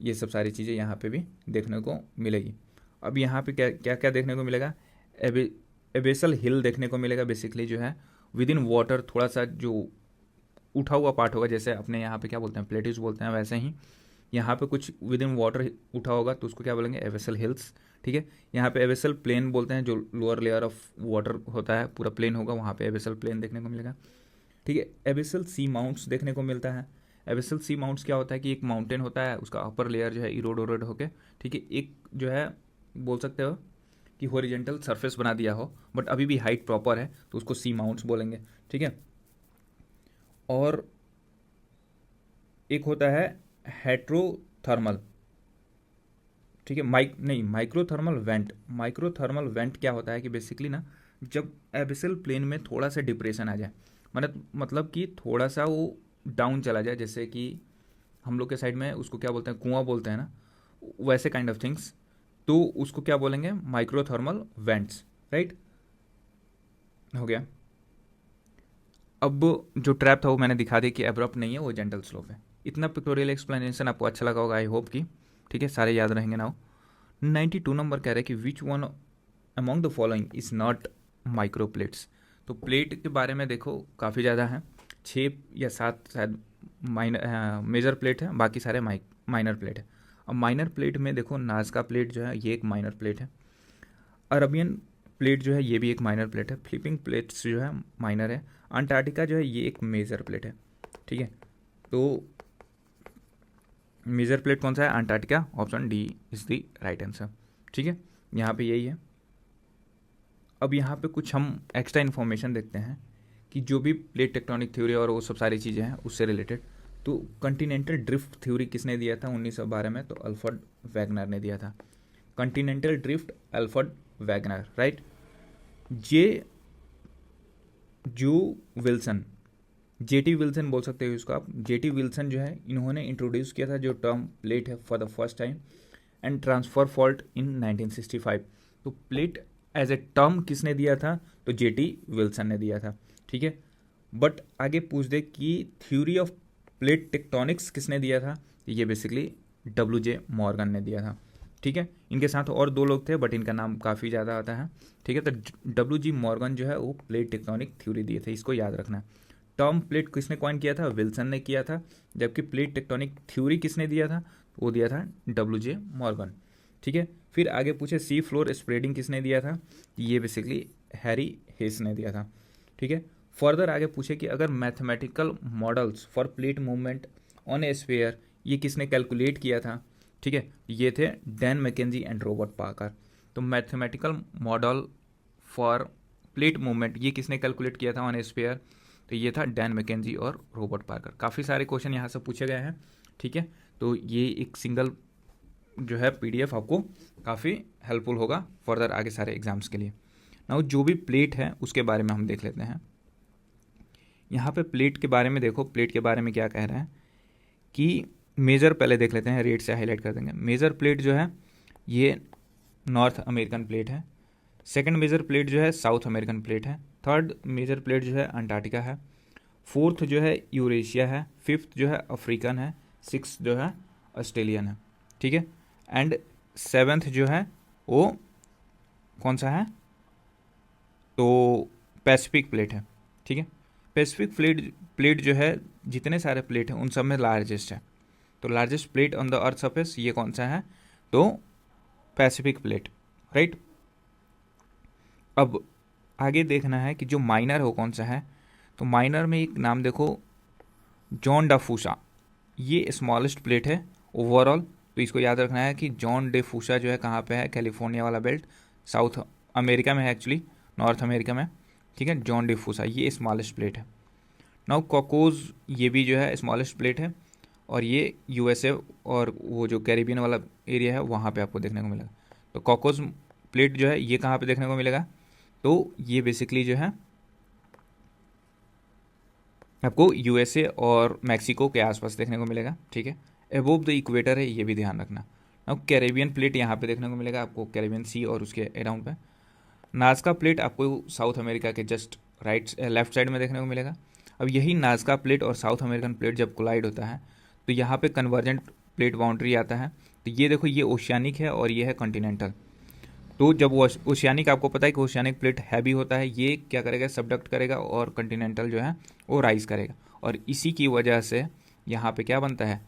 ये सब सारी चीज़ें यहाँ पे भी देखने को मिलेगी। अब यहाँ पे क्या क्या क्या देखने को मिलेगा, एबेसल हिल देखने को मिलेगा, बेसिकली जो है विद इन वाटर थोड़ा सा जो उठा हुआ पार्ट होगा, जैसे अपने यहाँ पे क्या बोलते हैं प्लेट्यूज बोलते हैं, वैसे ही यहाँ पे कुछ विद इन वाटर उठा होगा तो उसको क्या बोलेंगे, एबेसल हिल्स, ठीक है। यहाँ पे एबेसल प्लेन बोलते हैं, जो लोअर लेयर ऑफ वाटर होता है पूरा प्लेन होगा, वहाँ पे एबेसल प्लेन देखने को मिलेगा, ठीक है। एबेसल सी माउंट्स देखने को मिलता है। एबेसल सी माउंट्स क्या होता है कि एक माउंटेन होता है, उसका अपर लेयर जो है इरोड ओरोड होके, ठीक है, एक जो है बोल सकते हो कि हॉरिजेंटल सरफेस बना दिया हो, बट अभी भी हाइट प्रॉपर है, तो उसको सी माउंट्स बोलेंगे, ठीक है। और एक होता है हेट्रोथर्मल, ठीक है, माइक्रोथर्मल वेंट। माइक्रोथर्मल वेंट क्या होता है कि बेसिकली ना, जब एबिसल प्लेन में थोड़ा सा डिप्रेशन आ जाए, मतलब कि थोड़ा सा वो डाउन चला जाए, जैसे कि हम लोग के साइड में उसको क्या बोलते हैं, कुआं बोलते हैं ना, वैसे काइंड ऑफ थिंग्स, तो उसको क्या बोलेंगे, माइक्रोथर्मल वेंट्स, राइट, हो गया। अब जो ट्रैप था वो मैंने दिखा दिया कि एब्रप्ट नहीं है, वो जेंटल स्लोप है। इतना पिक्टोरियल एक्सप्लेनेशन आपको अच्छा लगा होगा, आई होप कि, ठीक है, सारे याद रहेंगे ना। 92 नंबर कह रहे हैं कि which one among the following is not micro plates. तो प्लेट के बारे में देखो काफ़ी ज़्यादा है, 6 या 7 शायद मेजर प्लेट है, बाकी सारे माइनर प्लेट है। अब माइनर प्लेट में देखो नाज़का प्लेट जो है ये एक माइनर प्लेट है, अरबियन प्लेट जो है ये भी एक माइनर प्लेट है, फ्लिपिंग प्लेट्स जो है माइनर है, अंटार्कटिका जो है ये एक मेजर प्लेट है, ठीक है। तो मेजर प्लेट कौन सा है, Antarctica, option D is the right answer, ठीक है, यहाँ पे यही है। अब यहाँ पे कुछ हम एक्स्ट्रा इन्फॉर्मेशन देखते हैं कि जो भी प्लेट टेक्टोनिक थ्योरी और वो सब सारी चीज़ें हैं उससे रिलेटेड। तो कॉन्टिनेंटल ड्रिफ्ट थ्योरी किसने दिया था 1912 में, तो अल्फ्रेड वैगनर ने दिया था। Continental drift, Alfred Wegener, right. Jetty Wilson बोल सकते हो इसको आप। जेटी विल्सन जो है इन्होंने इंट्रोड्यूस किया था जो टर्म प्लेट है for the first time and transfer fault in 1965। तो प्लेट एज ए टर्म किसने दिया था, तो जेटी विल्सन ने दिया था, ठीक है। बट आगे पूछ दे कि थ्योरी ऑफ प्लेट टेक्टोनिक्स किसने दिया था, ये बेसिकली WJ मॉर्गन ने दिया था, ठीक है। इनके साथ और 2 लोग थे बट इनका नाम काफ़ी ज़्यादा आता है, ठीक है। तो WG मॉर्गन जो है वो प्लेट टेक्टोनिक थ्योरी दिए थे, इसको याद रखना। टर्म प्लेट किसने कॉइन किया था, विल्सन ने किया था, जबकि प्लेट टेक्टोनिक थ्योरी किसने दिया था, वो दिया था WJ मॉर्गन, ठीक है। फिर आगे पूछे सी फ्लोर स्प्रेडिंग किसने दिया था, ये बेसिकली हैरी हेस ने दिया था, ठीक है। फर्दर आगे पूछे कि अगर mathematical models for plate movement on a sphere ये किसने कैलकुलेट किया था, ठीक है, ये थे Dan McKenzie and Robert Parker. तो mathematical model for plate movement ये किसने कैलकुलेट किया था ऑन ए स्फीयर, तो ये था डैन मैकेंजी और रॉबर्ट पार्कर। काफ़ी सारे क्वेश्चन यहाँ से पूछे गए हैं, ठीक है। तो ये एक सिंगल जो है PDF आपको काफ़ी हेल्पफुल होगा फर्दर आगे सारे एग्जाम्स के लिए। नाउ जो भी प्लेट है उसके बारे में हम देख लेते हैं। यहाँ पे प्लेट के बारे में देखो, प्लेट के बारे में क्या कह रहा है कि मेजर पहले देख लेते हैं, रेड से हाईलाइट कर देंगे। मेजर प्लेट जो है ये नॉर्थ अमेरिकन प्लेट है, सेकंड मेजर प्लेट जो है साउथ अमेरिकन प्लेट है, थर्ड मेजर प्लेट जो है अंटार्कटिका है, फोर्थ जो है यूरेशिया है, फिफ्थ जो है अफ्रीकन है, सिक्स जो है ऑस्ट्रेलियन है, ठीक है। एंड सेवेंथ जो है वो कौन सा है, तो पैसिफिक प्लेट है, ठीक है। पैसिफिक प्लेट जो है जितने सारे प्लेट हैं उन सब में लार्जेस्ट है। तो largest plate on the earth surface ये कौन सा है, तो पैसिफिक प्लेट, राइट। अब आगे देखना है कि जो माइनर हो कौन सा है, तो माइनर में एक नाम देखो जॉन डा फूसा, ये स्मॉलेस्ट प्लेट है ओवरऑल। तो इसको याद रखना है कि जॉन डे फूसा जो है कहाँ पे है, कैलिफोर्निया वाला बेल्ट, साउथ अमेरिका में है एक्चुअली, नॉर्थ अमेरिका में, ठीक है। जॉन डे फूसा ये स्मॉलेस्ट प्लेट है। नाउ कॉकोज ये भी जो है स्मॉलेस्ट प्लेट है और ये USA और वो जो कैरिबियन वाला एरिया है वहाँ पे आपको देखने को मिलेगा। तो कॉकोज प्लेट जो है ये कहाँ पे देखने को मिलेगा, तो ये बेसिकली जो है आपको USA और मैक्सिको के आसपास देखने को मिलेगा, ठीक है। अबोव द इक्वेटर है, ये भी ध्यान रखना। अब कैरेबियन प्लेट यहाँ पे देखने को मिलेगा आपको, कैरेबियन सी और उसके अराउंड पे। नाज़का प्लेट आपको साउथ अमेरिका के जस्ट लेफ्ट साइड में देखने को मिलेगा। अब यही नाज़का प्लेट और साउथ अमेरिकन प्लेट जब कोलाइड होता है तो यहाँ पे कन्वर्जेंट प्लेट बाउंड्री आता है। तो ये देखो, ये ओशियानिक है और ये है कॉन्टिनेंटल। तो जब वो ओशियानिक, आपको पता है कि ओशियानिक प्लेट हैवी होता है, ये क्या करेगा, सबडक्ट करेगा, और कॉन्टिनेंटल जो है वो राइज करेगा, और इसी की वजह से यहाँ पे क्या बनता है,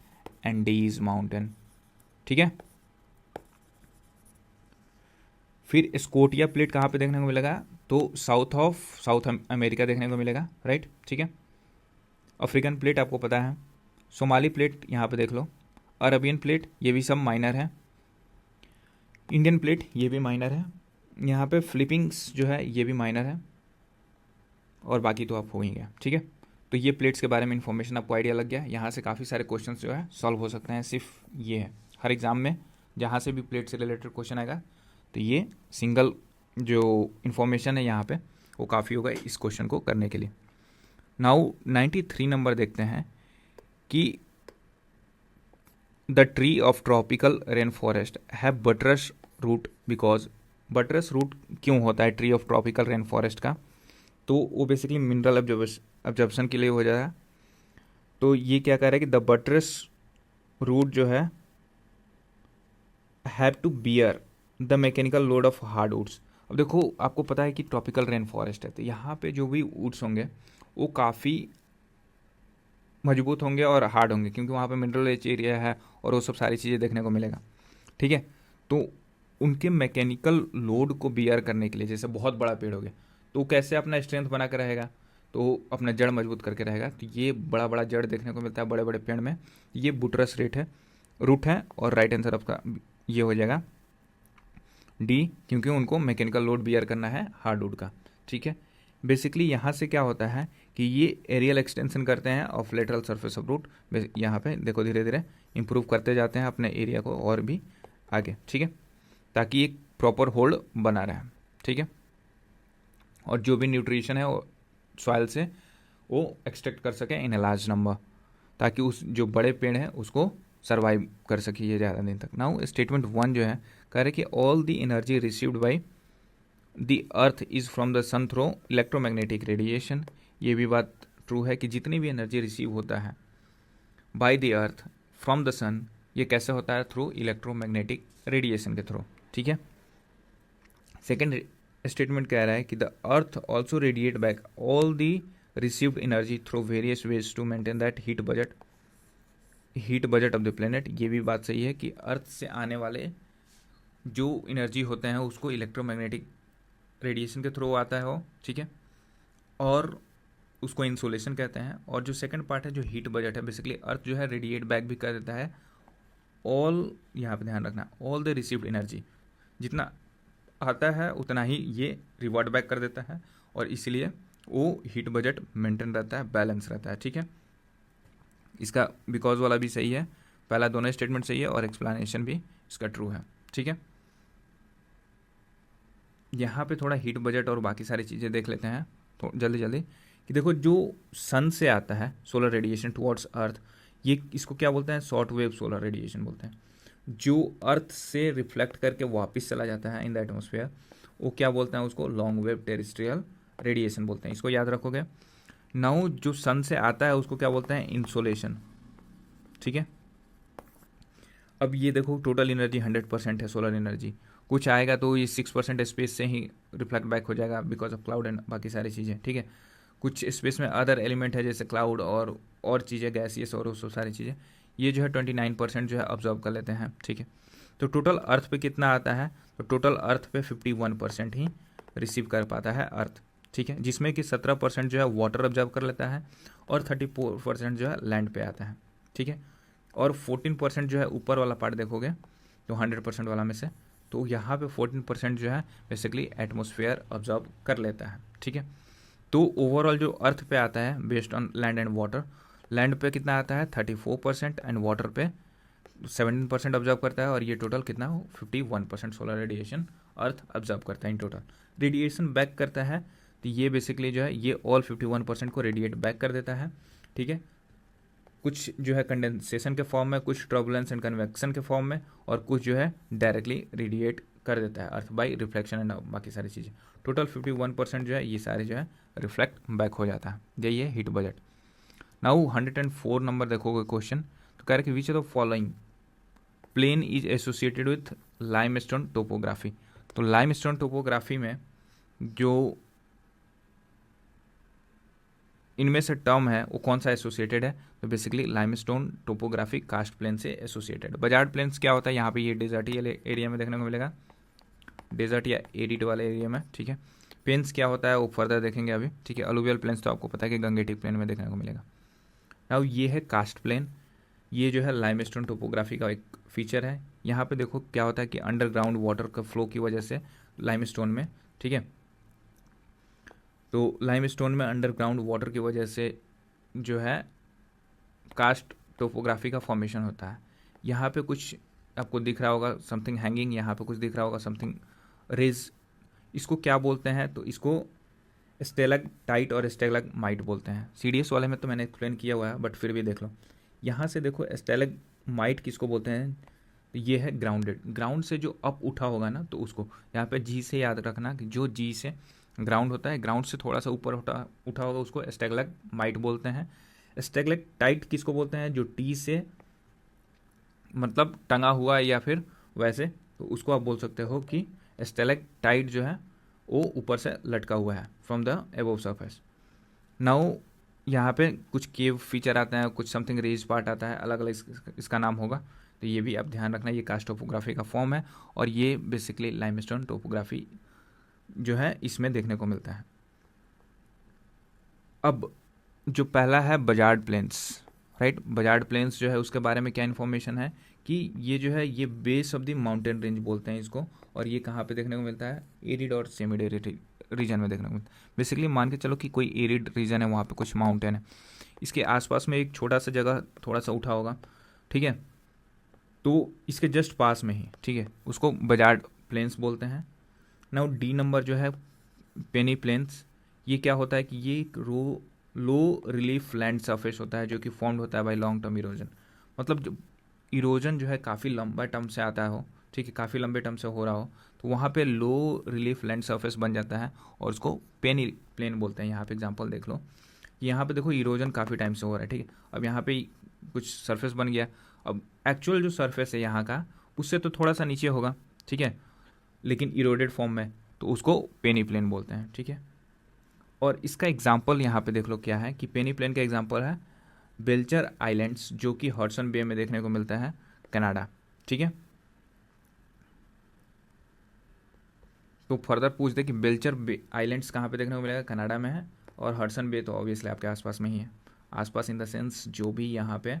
एंडीज माउंटेन। ठीक है। फिर स्कोटिया प्लेट कहाँ पे देखने को मिलेगा, तो साउथ अमेरिका देखने को मिलेगा, राइट। ठीक है। अफ्रीकन प्लेट आपको पता है, सोमाली प्लेट यहाँ पे देख लो, अरबियन प्लेट ये भी सब माइनर है, इंडियन प्लेट ये भी माइनर है, यहाँ पे फिलीपींस जो है ये भी माइनर है, और बाकी तो आप हो ही गया। ठीक है। तो ये प्लेट्स के बारे में इन्फॉर्मेशन आपको आइडिया लग गया। यहाँ से काफ़ी सारे क्वेश्चंस जो है सॉल्व हो सकते हैं। सिर्फ ये है, हर एग्ज़ाम में जहाँ से भी प्लेट से रिलेटेड क्वेश्चन आएगा तो ये सिंगल जो इन्फॉर्मेशन है यहाँ पे वो काफ़ी होगा इस क्वेश्चन को करने के लिए। नाउ 93 नंबर देखते हैं कि the tree of tropical rain forest have buttress root because, buttress root क्यों होता है tree of tropical rain forest का, तो वो बेसिकली मिनरल ऑब्जर्वेशन के लिए हो जाता है। तो ये क्या कह रहा है कि द बटरस रूट जो है have to bear the mechanical load of hard woods. अब देखो, आपको पता है कि ट्रॉपिकल रेन फॉरेस्ट है, तो यहाँ पे जो भी वुड्स होंगे वो काफ़ी मजबूत होंगे और हार्ड होंगे, क्योंकि वहाँ पे मिनरल रिच एरिया है और वो सब सारी चीज़ें देखने को मिलेगा। ठीक है। तो उनके मैकेनिकल लोड को बियर करने के लिए, जैसे बहुत बड़ा पेड़ हो गया तो कैसे अपना स्ट्रेंथ बना कर रहेगा, तो अपना जड़ मजबूत करके रहेगा। तो ये बड़ा बड़ा जड़ देखने को मिलता है बड़े बड़े पेड़ में, ये बुटरस रूट है, और राइट आंसर आपका ये हो जाएगा डी, क्योंकि उनको मैकेनिकल लोड बियर करना है हार्डवुड का। ठीक है। बेसिकली यहाँ से क्या होता है कि ये एरियल एक्सटेंशन करते हैं of lateral surface of root. यहाँ पे देखो धीरे धीरे इंप्रूव करते जाते हैं अपने एरिया को और भी आगे। ठीक है। ताकि एक प्रॉपर होल्ड बना रहे। ठीक है। और जो भी न्यूट्रिशन है वो सॉइल से वो एक्सट्रैक्ट कर सके इन ए लार्ज नंबर, ताकि उस जो बड़े पेड़ हैं उसको सर्वाइव कर सके ये ज़्यादा दिन तक। नाउ स्टेटमेंट 1 जो है कह रहे कि all the energy received by the earth is from the sun through electromagnetic radiation. ये भी बात ट्रू है कि जितनी भी एनर्जी रिसीव होता है by the earth from the sun, ये कैसे होता है, थ्रू इलेक्ट्रोमैग्नेटिक रेडिएशन के थ्रू। ठीक है। सेकेंड स्टेटमेंट कह रहा है कि the earth also radiate back all the received energy through various ways to maintain that heat budget of the planet. ये भी बात सही है कि अर्थ से आने वाले जो एनर्जी होते हैं उसको इलेक्ट्रोमैग्नेटिक रेडिएशन के थ्रू आता है वो। ठीक है। और उसको इंसोलेशन कहते हैं। और जो सेकंड पार्ट है जो हीट बजट है, बेसिकली अर्थ जो है रेडिएट बैक भी कर देता है ऑल, यहाँ पे ध्यान रखना, ऑल द रिसीव्ड एनर्जी, जितना आता है उतना ही ये रिवर्ट बैक कर देता है, और इसलिए वो हीट बजट मेंटेन रहता है, बैलेंस रहता है। ठीक है। इसका बिकॉज वाला भी सही है, पहला दोनों स्टेटमेंट सही है और एक्सप्लेनेशन भी इसका ट्रू है। ठीक है। यहाँ पे थोड़ा हीट बजट और बाकी सारी चीज़ें देख लेते हैं तो जल्दी कि देखो, जो सन से आता है सोलर रेडिएशन टुवर्ड्स अर्थ, ये इसको क्या बोलते हैं, शॉर्ट वेव सोलर रेडिएशन बोलते हैं। जो अर्थ से रिफ्लेक्ट करके वापस चला जाता है इन द एटमोसफेयर, वो क्या बोलते हैं, उसको लॉन्ग वेव टेरेस्ट्रियल रेडिएशन बोलते हैं। इसको याद रखोगे। नाउ जो सन से आता है उसको क्या बोलते हैं, इंसोलेशन। ठीक है। अब ये देखो, टोटल एनर्जी 100% है सोलर एनर्जी, कुछ आएगा तो ये 6% स्पेस से ही रिफ्लेक्ट बैक हो जाएगा बिकॉज ऑफ क्लाउड एंड बाकी सारी चीज़ें। ठीक है। कुछ स्पेस में अदर एलिमेंट है जैसे क्लाउड और चीज़ें गैसियस और वो सारी चीज़ें, ये जो है 29% जो है ऑब्जर्व कर लेते हैं। ठीक है। तो टोटल अर्थ पे कितना आता है, तो टोटल अर्थ पे 51% ही रिसीव कर पाता है अर्थ। ठीक है। जिसमें कि 17% जो है वाटर ऑब्जर्व कर लेता है और 34% जो है लैंड पे आता है। ठीक है। और 14% जो है ऊपर वाला पार्ट देखोगे तो 100% वाला में से, तो यहाँ पे 14% जो है बेसिकली एटमॉस्फेयर ऑब्जर्व कर लेता है। ठीक है। तो ओवरऑल जो अर्थ पे आता है based on land and water, land पे कितना आता है 34% एंड वाटर पे 17% ऑब्जर्व करता है, और ये टोटल कितना हो 51% सोलर रेडिएशन अर्थ ऑब्जर्व करता है इन टोटल। रेडिएशन बैक करता है तो ये बेसिकली जो है ये ऑल 51% को रेडिएट बैक कर देता है। ठीक है। कुछ जो है कंडेंसेशन के फॉर्म में, कुछ टर्बुलेंस एंड कन्वेक्शन के फॉर्म में, और कुछ जो है डायरेक्टली रेडिएट कर देता है अर्थ बाई रिफ्लेक्शन एंड बाकी सारी चीज़ें। टोटल 51% जो है ये सारे जो है रिफ्लेक्ट बैक हो जाता है। यही है हीट बजट। नाउ 104 नंबर देखोगे क्वेश्चन, तो कह रहे कि which of the following plain is associated with limestone topography. तो लाइमस्टोन टोपोग्राफी में जो इनमें से टर्म है वो कौन सा एसोसिएटेड है, तो basically limestone topography karst plain से एसोसिएटेड। बजार्ड प्लेन्स क्या होता है, यहाँ पे ये डेजर्टी एरिया में देखने को मिलेगा, डेजर्ट या एरिड वाले एरिया में, ठीक है। प्लेन्स क्या होता है वो फर्दर देखेंगे अभी, ठीक है। अलुवियल प्लेन्स तो आपको पता है कि गंगेटिक प्लेन में देखने को मिलेगा। अब ये है कास्ट प्लेन, ये जो है लाइमस्टोन टोपोग्राफी का एक फीचर है। यहाँ पे देखो क्या होता है कि अंडरग्राउंड वाटर का फ्लो की वजह से लाइमस्टोन में, ठीक है, तो लाइमस्टोन में अंडरग्राउंड वाटर की वजह से जो है कास्ट टोपोग्राफी का फॉर्मेशन होता है। यहाँ पे कुछ आपको दिख रहा होगा समथिंग हैंगिंग, यहाँ पे कुछ दिख रहा होगा समथिंग रेज, इसको क्या बोलते हैं, तो इसको स्टेलेक्टाइट और स्टेलेग्माइट बोलते हैं। सीडीएस वाले में तो मैंने एक्सप्लेन किया हुआ है, बट फिर भी देख लो। यहाँ से देखो स्टेलेग्माइट किसको बोलते हैं, तो ये है ग्राउंडेड, ग्राउंड से जो अप उठा होगा ना, तो उसको यहाँ पे जी से याद रखना कि जो जी से ग्राउंड होता है, ग्राउंड से थोड़ा सा ऊपर उठा होगा उसको स्टेलेग्माइट बोलते हैं। स्टेलेक्टाइट किसको बोलते हैं, जो टी से मतलब टंगा हुआ है या फिर वैसे, तो उसको आप बोल सकते हो कि स्टेलेक्टाइट जो है वो ऊपर से लटका हुआ है from the above surface. Now यहाँ पे कुछ केव फीचर आता है, कुछ समथिंग रेज पार्ट आता है, अलग अलग इसका नाम होगा, तो ये भी आप ध्यान रखना। ये कास्ट टोपोग्राफी का फॉर्म है और ये बेसिकली लाइमस्टोन टोपोग्राफी जो है इसमें देखने को मिलता है। अब जो पहला है बजार्ड प्लेन्स, राइट। बजार्ड प्लेन्स जो है उसके बारे में क्या इन्फॉर्मेशन है कि ये जो है ये base of the mountain range बोलते हैं इसको, और ये कहाँ पे देखने को मिलता है, एरिड और सेमी एरिड रीजन में देखने को मिलता है। बेसिकली मान के चलो कि कोई एरिड रीजन है, वहाँ पे कुछ माउंटेन है, इसके आसपास में एक छोटा सा जगह थोड़ा सा उठा होगा, ठीक है, तो इसके जस्ट पास में ही, ठीक है, उसको बजार्ड प्लेन्स बोलते हैं। नाउ डी नंबर जो है पेनी प्लेन्स, ये क्या होता है कि ये एक लो रिलीफ लैंड सरफेस होता है जो कि फॉर्म्ड होता है बाय लॉन्ग टर्म इरोजन। मतलब जो इरोजन जो है काफ़ी लंबा टर्म से आता हो, ठीक है, काफ़ी लंबे टर्म से हो रहा हो, तो वहाँ पे लो रिलीफ लैंड सरफेस बन जाता है और उसको पेनी प्लेन बोलते हैं। यहाँ पे एग्जांपल देख लो, यहाँ पे देखो इरोजन काफ़ी टाइम से हो रहा है, ठीक है, अब यहाँ पे कुछ सरफेस बन गया, अब एक्चुअल जो सरफेस है यहाँ का उससे तो थोड़ा सा नीचे होगा, ठीक है, लेकिन इरोडेड फॉर्म में, तो उसको पेनी प्लेन बोलते हैं, ठीक है। और इसका एग्जाम्पल यहाँ पे देख लो क्या है कि पेनी प्लेन का एग्जाम्पल है बेल्चर आइलैंड्स, जो कि हडसन बे में देखने को मिलता है कनाडा, ठीक है। तो फर्दर पूछ दे कि बेल्चर आइलैंड्स कहाँ पे देखने को मिलेगा, कनाडा में है, और हडसन बे तो ऑब्वियसली आपके आसपास में ही है। आसपास इन द सेंस जो भी यहाँ पे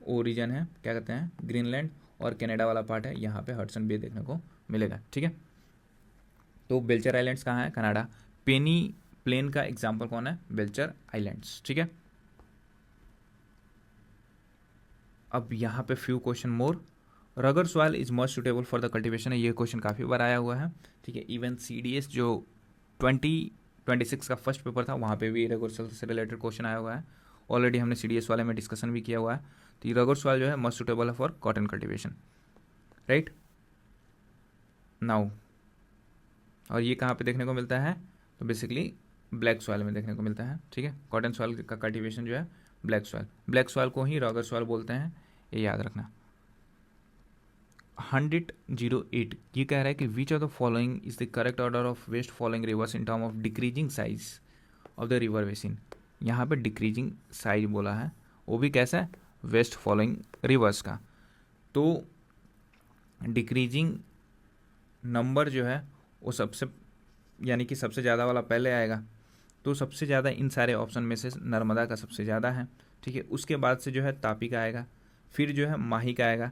ओरिजन है, क्या कहते हैं, ग्रीनलैंड और कनाडा वाला पार्ट है, यहाँ पे हडसन बे देखने को मिलेगा, ठीक है। तो बेल्चर आइलैंड्स कहाँ है, कनाडा। पेनी प्लेन का एग्जाम्पल कौन है, बेल्चर आइलैंड्स, ठीक है। अब यहाँ पे few question more. Regur soil is much suitable for the cultivation, ये क्वेश्चन काफ़ी बार आया हुआ है, ठीक है। इवन सीडीएस जो 2026 का फर्स्ट पेपर था वहाँ पे भी रगर सॉइल से रिलेटेड क्वेश्चन आया हुआ है। ऑलरेडी हमने सीडीएस वाले में डिस्कशन भी किया हुआ है। तो ये रगर सॉइल जो है मच सुटेबल है for cotton cultivation, right. Now और ये कहाँ पे देखने को मिलता है, तो बेसिकली ब्लैक सॉइल में देखने को मिलता है, ठीक है। कॉटन सॉइल का कल्टीवेशन जो है ब्लैक सॉइल को ही रगर सॉइल बोलते हैं, ये याद रखना। 108 ये कह रहा है कि which of the following is the correct order of west following rivers in term of decreasing size of the river basin. यहाँ पे डिक्रीजिंग साइज बोला है, वो भी कैसा है, वेस्ट फॉलोइंग रिवर्स का। तो डिक्रीजिंग नंबर जो है वो सबसे, यानी कि सबसे ज़्यादा वाला पहले आएगा, तो सबसे ज़्यादा इन सारे ऑप्शन में से नर्मदा का सबसे ज़्यादा है, ठीक है। उसके बाद से जो है तापी का आएगा, फिर जो है माही का आएगा,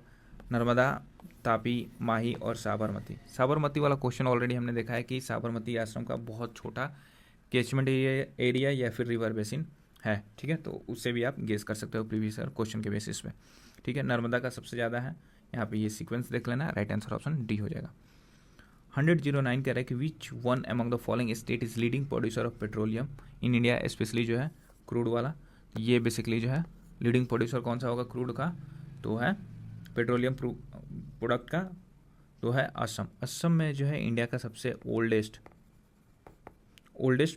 नर्मदा, तापी, माही और साबरमती। साबरमती वाला क्वेश्चन ऑलरेडी हमने देखा है कि साबरमती आश्रम का बहुत छोटा कैचमेंट एरिया या फिर रिवर बेसिन है, ठीक है, तो उससे भी आप गेस कर सकते हो प्रीवियस ईयर क्वेश्चन के बेसिस पे, ठीक है। नर्मदा का सबसे ज़्यादा है, यहाँ पे ये सीक्वेंस देख लेना, राइट आंसर ऑप्शन डी हो जाएगा। 109 कह रहा है कि which one among the following state is leading producer of petroleum in India, specially जो है क्रूड वाला, ये बेसिकली जो है लीडिंग प्रोड्यूसर कौन सा होगा क्रूड का, तो है पेट्रोलियम प्रोडक्ट का, तो है असम। असम में जो है इंडिया का सबसे ओल्डेस्ट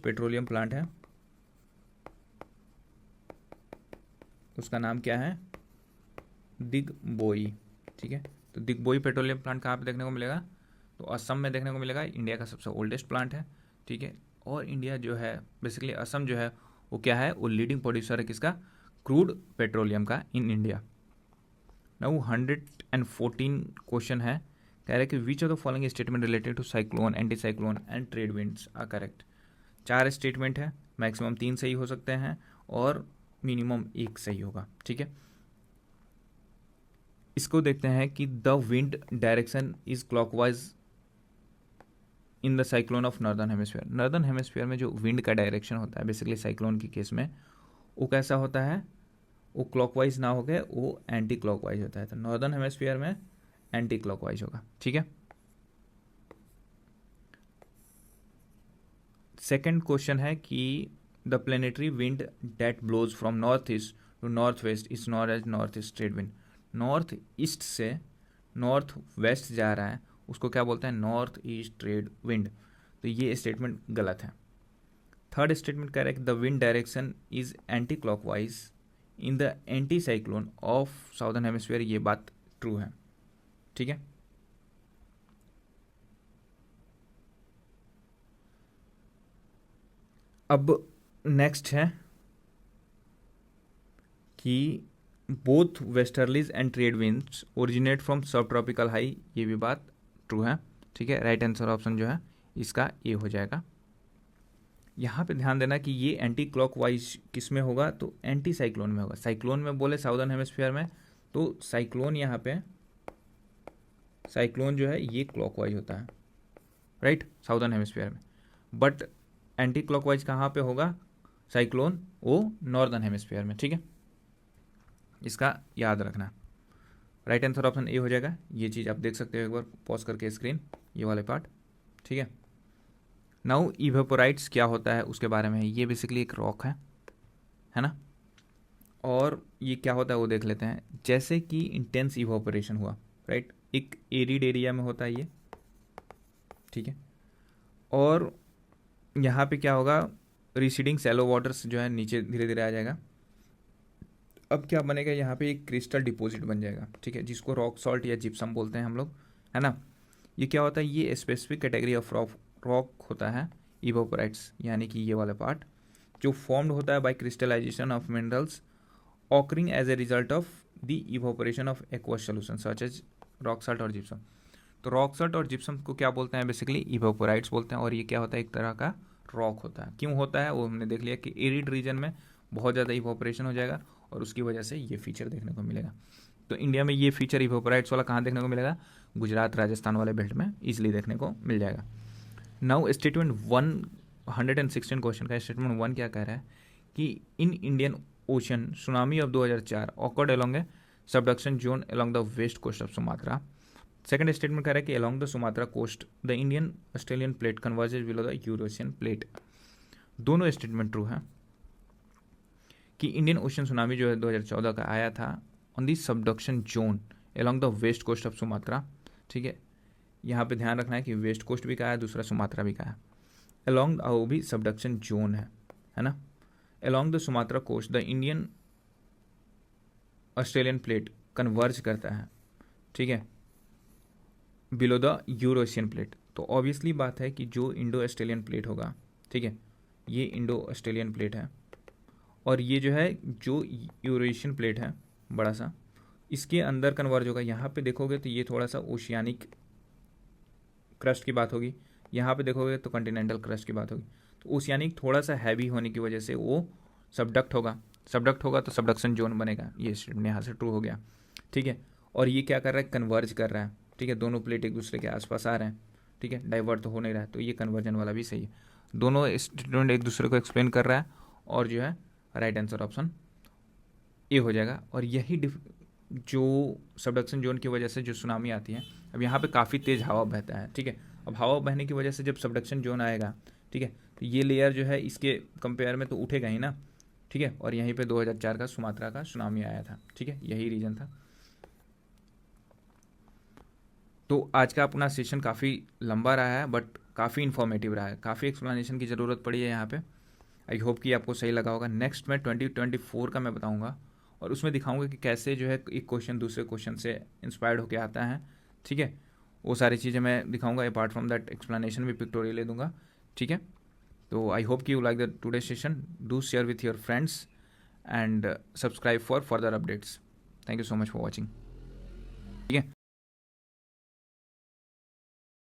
पेट्रोलियम प्लांट है, उसका नाम क्या है, दिग्बोई। ठीक है, तो दिग्बोई पेट्रोलियम प्लांट कहाँ पे देखने को मिलेगा, तो असम में देखने को मिलेगा। इंडिया का सबसे ओल्डेस्ट प्लांट है। ठीक है, और इंडिया जो है बेसिकली असम जो है वो क्या है, वो लीडिंग प्रोड्यूसर है किसका, क्रूड पेट्रोलियम का इन इंडिया। नाउ 114 क्वेश्चन है, कह रहे हैं कि which of the following statement related to cyclone, anti cyclone and trade winds are correct. 4 statement है, मैक्सिमम 3 सही हो सकते हैं और मिनिमम 1 सही होगा। ठीक है, इसको देखते हैं कि the wind direction is clockwise in the cyclone of northern hemisphere. Northern hemisphere में जो विंड का डायरेक्शन होता है बेसिकली साइक्लोन के केस में, वो कैसा होता है, वो क्लॉकवाइज ना होकर वो एंटी क्लॉकवाइज होता है। तो नॉर्दर्न हेमिस्फीयर में एंटी क्लॉकवाइज होगा। ठीक है, सेकेंड क्वेश्चन है कि the planetary wind that blows from north east to north west is not as north east trade wind. North east से नॉर्थ वेस्ट जा रहा है उसको क्या बोलते हैं, नॉर्थ ईस्ट ट्रेड विंड। तो ये स्टेटमेंट गलत है। थर्ड स्टेटमेंट कह रहा है कि the wind direction is anti clockwise in the anti cyclone of southern hemisphere, ये बात ट्रू है। ठीक है, अब नेक्स्ट है कि both westerlies and trade winds originate from सब ट्रॉपिकल हाई, ये भी बात ट्रू है। ठीक है, राइट आंसर ऑप्शन जो है इसका ए हो जाएगा। यहाँ पे ध्यान देना कि ये एंटी क्लॉकवाइज किस में होगा, तो एंटी साइक्लोन में होगा। साइक्लोन में बोले साउदर्न हेमिस्फीयर में, तो साइक्लोन यहाँ पे साइक्लोन जो है ये क्लॉकवाइज होता है, राइट, साउदर्न हेमिस्फीयर में। बट एंटी क्लॉकवाइज कहाँ पे होगा साइक्लोन, वो नॉर्दर्न हेमिस्फीयर में। ठीक है, इसका याद रखना। राइट आंसर ऑप्शन ए हो जाएगा। ये चीज़ आप देख सकते हो एक बार पॉज करके स्क्रीन, ये वाले पार्ट। ठीक है, नाउ इवेपोराइट्स क्या होता है उसके बारे में, ये बेसिकली एक रॉक है ना, और ये क्या होता है वो देख लेते हैं। जैसे कि इंटेंस इवेपोरेशन हुआ, राइट, एक एरिड एरिया में होता है ये। ठीक है, और यहाँ पे क्या होगा, रिसीडिंग सैलो वाटर्स जो है नीचे धीरे धीरे आ जाएगा। अब क्या बनेगा, यहाँ पे एक क्रिस्टल डिपॉजिट बन जाएगा। ठीक है, जिसको रॉक सॉल्ट या जिप्सम बोलते हैं हम लोग, है ना। ये क्या होता है, ये स्पेसिफिक कैटेगरी ऑफ रॉक होता है इवेपोराइट्स, यानी कि ये वाला पार्ट जो फॉर्म्ड होता है by crystallization of minerals occurring as a result of the evaporation of aqueous solution such as rock salt और जिप्सम। तो रॉक सॉल्ट और जिप्सम को क्या बोलते हैं, बेसिकली इवेपोराइट्स बोलते हैं। और ये क्या होता है, एक तरह का रॉक होता है। क्यों होता है वो हमने देख लिया कि एरिड रीजन में बहुत ज़्यादा इवेपोरेशन हो जाएगा और उसकी वजह से ये फीचर देखने को मिलेगा। तो इंडिया में ये फीचर इवेपोराइट्स वाला कहाँ देखने को मिलेगा, गुजरात राजस्थान वाले बेल्ट में इजीली देखने को मिल जाएगा। नाउ स्टेटमेंट 116 क्वेश्चन का स्टेटमेंट 1 क्या कह रहा है कि in Indian Ocean tsunami of 2004 occurred along a subduction zone along the west coast of Sumatra. Second statement कह रहा है कि along the Sumatra coast the Indian Australian plate converges below the Eurasian plate. दोनों स्टेटमेंट ट्रू है कि इंडियन ओशन सुनामी जो है 2014 का आया था on the subduction zone along the west coast of Sumatra. ठीक है, यहाँ पे ध्यान रखना है कि वेस्ट कोस्ट भी कहा है, दूसरा सुमात्रा भी कहा है। अलोंग वो भी सबडक्शन जोन है ना। Along the Sumatra coast the Indian Australian plate converge करता है, ठीक है, बिलो द यूरोशियन प्लेट। तो ऑब्वियसली बात है कि जो इंडो ऑस्ट्रेलियन प्लेट होगा, ठीक है, ये इंडो ऑस्ट्रेलियन प्लेट है और ये जो है जो यूरेशियन प्लेट है बड़ा सा, इसके अंदर कन्वर्ज होगा। यहाँ पे देखोगे तो ये थोड़ा सा ओशियानिक क्रस्ट की बात होगी, यहाँ पे देखोगे तो कॉन्टिनेंटल क्रस्ट की बात होगी। तो ओशियानिक थोड़ा सा हैवी होने की वजह से वो सबडक्ट होगा तो सबडक्शन जोन बनेगा। ये स्टेटमेंट यहाँ से ट्रू हो गया, ठीक है। और ये क्या कर रहा है, कन्वर्ज कर रहा है, ठीक है, दोनों प्लेट एक दूसरे के आसपास आ रहे हैं, ठीक है, डाइवर्ट तो हो नहीं रहा है, तो ये कन्वर्जन वाला भी सही है। दोनों स्टेटमेंट एक दूसरे को एक्सप्लेन कर रहा है और जो है राइट आंसर ऑप्शन ए हो जाएगा। और यही जो सबडक्शन जोन की वजह से जो सुनामी आती है, अब यहाँ पे काफ़ी तेज़ हवा बहता है, ठीक है। अब हवा बहने की वजह से जब सबडक्शन जोन आएगा, ठीक है, तो ये लेयर जो है इसके कंपेयर में तो उठेगा ही ना, ठीक है, और यहीं पे 2004 का सुमात्रा का सुनामी आया था। ठीक है, यही रीज़न था। तो आज का अपना सेशन काफ़ी लंबा रहा है बट काफ़ी इन्फॉर्मेटिव रहा है, काफ़ी एक्सप्लेनेशन की ज़रूरत पड़ी है यहाँ पे। आई होप कि आपको सही लगा होगा। नेक्स्ट मैं 2024 का मैं बताऊँगा और उसमें दिखाऊंगा कि कैसे जो है एक क्वेश्चन दूसरे क्वेश्चन से इंस्पायर्ड होकर आता है। ठीक है, वो सारी चीज़ें मैं दिखाऊंगा। अपार्ट फ्रॉम दैट एक्सप्लेनेशन भी पिक्टोरियल ले दूंगा। ठीक है, तो आई होप कि you like the today session. Do share with your friends and subscribe for further updates. Thank you so much for watching. ठीक है।